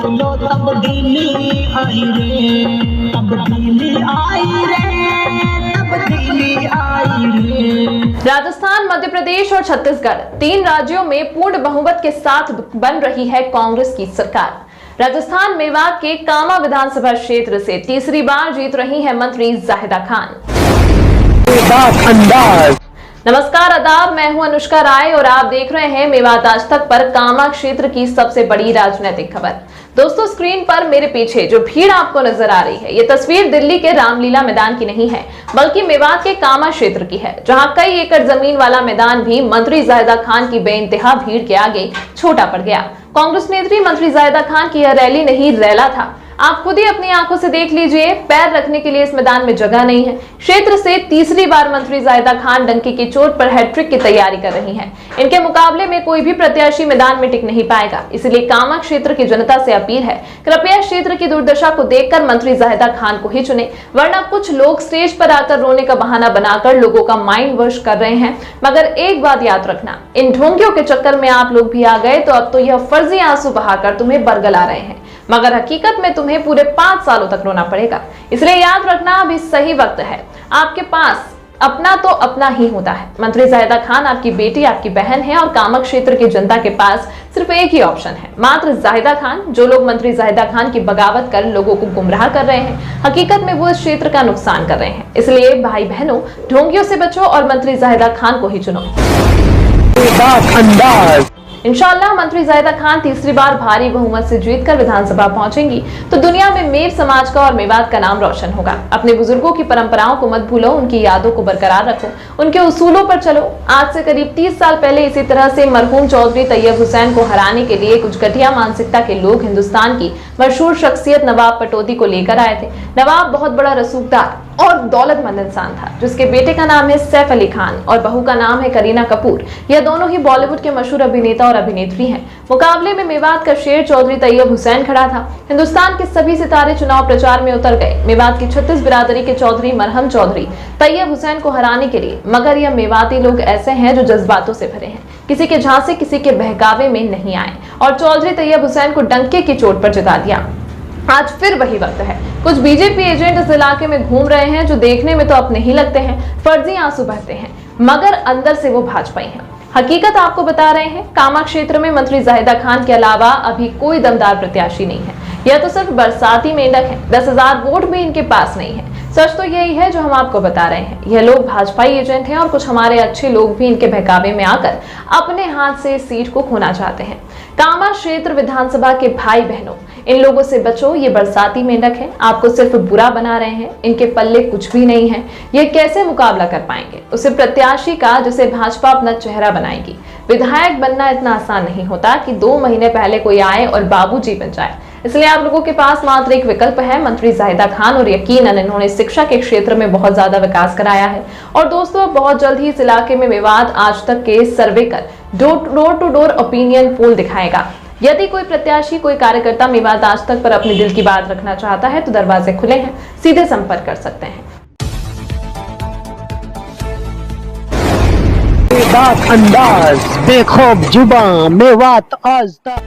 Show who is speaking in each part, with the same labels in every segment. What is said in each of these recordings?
Speaker 1: लो तब्दीली आई रे, तब्दीली आई रे, तब्दीली आई रे।
Speaker 2: राजस्थान, मध्य प्रदेश और छत्तीसगढ़, 3 राज्यों में पूर्ण बहुमत के साथ बन रही है कांग्रेस की सरकार। राजस्थान मेवात के कामा विधानसभा क्षेत्र से तीसरी बार जीत रही है मंत्री जाहिदा खान। नमस्कार, आदाब, मैं हूं अनुष्का राय और आप देख रहे हैं मेवात आज तक पर कामा क्षेत्र की सबसे बड़ी राजनीतिक खबर। दोस्तों, स्क्रीन पर मेरे पीछे जो भीड़ आपको नजर आ रही है, ये तस्वीर दिल्ली के रामलीला मैदान की नहीं है, बल्कि मेवात के कामा क्षेत्र की है, जहां कई एकड़ जमीन वाला मैदान भी मंत्री जाहिदा खान की बेइंतहा भीड़ के आगे छोटा पड़ गया। कांग्रेस नेत्री मंत्री जाहिदा खान की यह रैली नहीं, रैला था। आप खुद ही अपनी आंखों से देख लीजिए, पैर रखने के लिए इस मैदान में जगह नहीं है। क्षेत्र से तीसरी बार मंत्री जाहिदा खान डंके की चोट पर हैट्रिक की तैयारी कर रही हैं। इनके मुकाबले में कोई भी प्रत्याशी मैदान में टिक नहीं पाएगा, इसलिए कामा क्षेत्र की जनता से अपील है, कृपया क्षेत्र की दुर्दशा को देखकर मंत्री जाहिदा खान को ही चुने, वरना कुछ लोग स्टेज पर आकर रोने का बहाना बनाकर लोगों का माइंड वॉश कर रहे हैं। मगर एक बात याद रखना, इन ढोंगियों के चक्कर में आप लोग भी आ गए तो अब तो यह फर्जी आंसू बहाकर तुम्हें बरगला रहे हैं, मगर हकीकत में तुम्हें पूरे 5 सालों तक रोना पड़ेगा। इसलिए याद रखना, अभी सही वक्त है। आपके पास अपना तो अपना ही होता है। मंत्री जाहिदा खान आपकी बेटी, आपकी बहन है और कामा क्षेत्र की जनता के पास सिर्फ एक ही ऑप्शन है, मात्र जाहिदा खान। जो लोग मंत्री जाहिदा खान की बगावत कर लोगों को गुमराह कर रहे हैं, हकीकत में वो इस क्षेत्र का नुकसान कर रहे हैं। इसलिए भाई बहनों, ढोंगियों से बचो और मंत्री जाहिदा खान को ही चुनो। इंशाअल्लाह मंत्री जाहिदा खान तीसरी बार भारी बहुमत से जीतकर विधानसभा पहुंचेंगी तो दुनिया में मेव समाज का और मेवात का नाम रोशन होगा। अपने बुजुर्गों की परंपराओं को मत भूलो, उनकी यादों को बरकरार रखो, उनके उसूलों पर चलो। आज से करीब 30 साल पहले इसी तरह से मरहूम चौधरी तैयब हुसैन को हराने के लिए कुछ घटिया मानसिकता के लोग हिंदुस्तान की मशहूर शख्सियत नवाब पटौदी को लेकर आए थे। नवाब बहुत बड़ा रसूखदार और दौलतमंद इंसान था, जिसके बेटे का नाम है सैफ अली खान और बहू का नाम है करीना कपूर। यह दोनों ही बॉलीवुड के मशहूर अभिनेता और अभिनेत्री हैं। मुकाबले में मेवात का शेर चौधरी तैयब हुसैन खड़ा था। हिंदुस्तान के सभी सितारे चुनाव प्रचार में उतर गए मेवात की 36 बिरादरी के चौधरी मरहम चौधरी तैयब हुसैन को हराने के लिए। मगर यह मेवाती लोग ऐसे हैं जो जज्बातों से भरे हैं, किसी के झांसे किसी के बहकावे में नहीं आए और चौधरी तैयब हुसैन को डंके की चोट पर जिता दिया। आज फिर वही वक्त है। कुछ बीजेपी एजेंट इस इलाके में घूम रहे हैं जो देखने में तो अपने ही लगते हैं, फर्जी आंसू बहते हैं, मगर अंदर से वो भाजपाई हैं। हकीकत आपको बता रहे हैं, कामा क्षेत्र में मंत्री जाहिदा खान के अलावा अभी कोई दमदार प्रत्याशी नहीं है। यह तो सिर्फ बरसाती मेंढक है, 10,000 वोट भी इनके पास नहीं है। सच तो यही है जो हम आपको बता रहे हैं। यह लोग भाजपाई एजेंट हैं और कुछ हमारे अच्छे लोग भी इनके बहकावे में आकर अपने हाथ से सीट को खोना चाहते हैं। कामा क्षेत्र विधानसभा के भाई बहनों, इन लोगों से बचो, ये बरसाती मेंढक हैं, आपको सिर्फ बुरा बना रहे हैं। इनके पल्ले कुछ भी नहीं है। ये कैसे मुकाबला कर पाएंगे उसे प्रत्याशी का जिसे भाजपा अपना चेहरा बनाएगी। विधायक बनना इतना आसान नहीं होता कि 2 महीने पहले कोई आए और बाबूजी बन जाए। इसलिए आप लोगों के पास मात्र एक विकल्प है, मंत्री जाहिदा खान, और यकीनन इन्होंने शिक्षा के क्षेत्र में बहुत ज्यादा विकास कराया है। और दोस्तों, बहुत जल्द ही इस इलाके में मेवात आज तक के सर्वे कर door to door opinion poll दिखाएगा। यदि कोई प्रत्याशी, कोई कार्यकर्ता मेवात आज तक पर अपने दिल की बात रखना चाहता है तो दरवाजे खुले हैं, सीधे संपर्क कर सकते हैं।
Speaker 1: बेखौफ जुबां मेवात आज तक।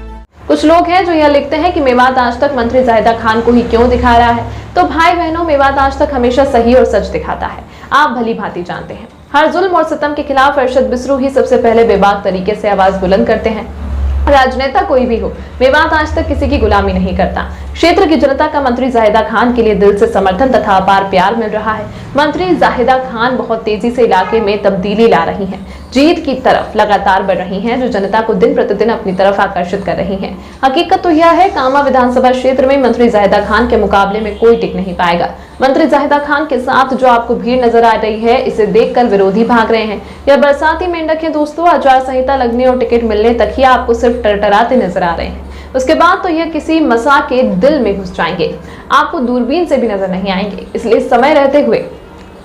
Speaker 2: कुछ लोग हैं जो यह लिखते हैं कि मेवात आज तक मंत्री जाहिदा खान को ही क्यों दिखा रहा है। तो भाई बहनों, मेवात आज तक हमेशा सही और सच दिखाता है, आप भली भांति जानते हैं। हर जुल्म और सितम के खिलाफ अरशद बिसरू ही सबसे पहले बेबाक तरीके से आवाज बुलंद करते हैं। राजनेता कोई भी हो, मेवात आज तक किसी की गुलामी नहीं करता। क्षेत्र की जनता का मंत्री जाहिदा खान के लिए दिल से समर्थन तथा अपार प्यार मिल रहा है। मंत्री जाहिदा खान बहुत तेजी से इलाके में तब्दीली ला रही हैं, जीत की तरफ लगातार बढ़ रही हैं, जो जनता को दिन प्रतिदिन अपनी तरफ आकर्षित कर रही हैं। हकीकत तो यह है, कामा विधानसभा क्षेत्र में मंत्री जाहिदा खान के मुकाबले में कोई टिक नहीं पाएगा। मंत्री जाहिदा खान के साथ जो आपको भीड़ नजर आ रही है, इसे देखकर विरोधी भाग रहे हैं। यह बरसाती मेंढक है दोस्तों, आचार संहिता लगने और टिकट मिलने तक ही आपको सिर्फ टरटराते नजर आ रहे हैं। उसके बाद तो यह किसी मसा के दिल में घुस जाएंगे, आपको दूरबीन से भी नजर नहीं आएंगे। इसलिए समय रहते हुए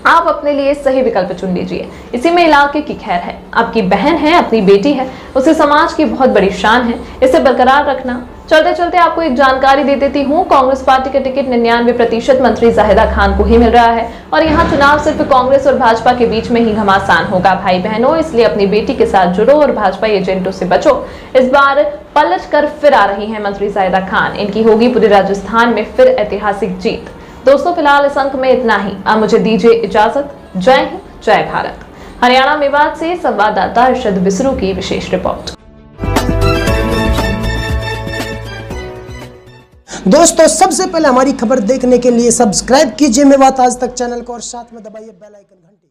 Speaker 2: आप अपने लिए सही विकल्प चुन लीजिए। इसी में इलाके की खैर है, आपकी बहन है, अपनी बेटी है, उसे समाज की बहुत बड़ी शान है, इसे बरकरार रखना। चलते चलते आपको एक जानकारी दे देती हूँ। कांग्रेस पार्टी का टिकट 99% मंत्री जाहिदा खान को ही मिल रहा है और यहाँ चुनाव सिर्फ कांग्रेस और भाजपा के बीच में ही घमासान होगा भाई बहनों, इसलिए अपनी बेटी के साथ जुड़ो और भाजपा एजेंटों से बचो। इस बार पलट कर फिर आ रही है मंत्री जाहिदा खान, इनकी होगी पूरे राजस्थान में फिर ऐतिहासिक जीत। दोस्तों फिलहाल इस अंक में इतना ही, अब मुझे दीजिए इजाजत। जय हिंद, जय भारत। हरियाणा मेवात से संवाददाता अर्शद बिसरू की विशेष रिपोर्ट।
Speaker 3: दोस्तों सबसे पहले हमारी खबर देखने के लिए सब्सक्राइब कीजिए मेवात आज तक चैनल को और साथ में दबाइए बेल आइकन घंटी।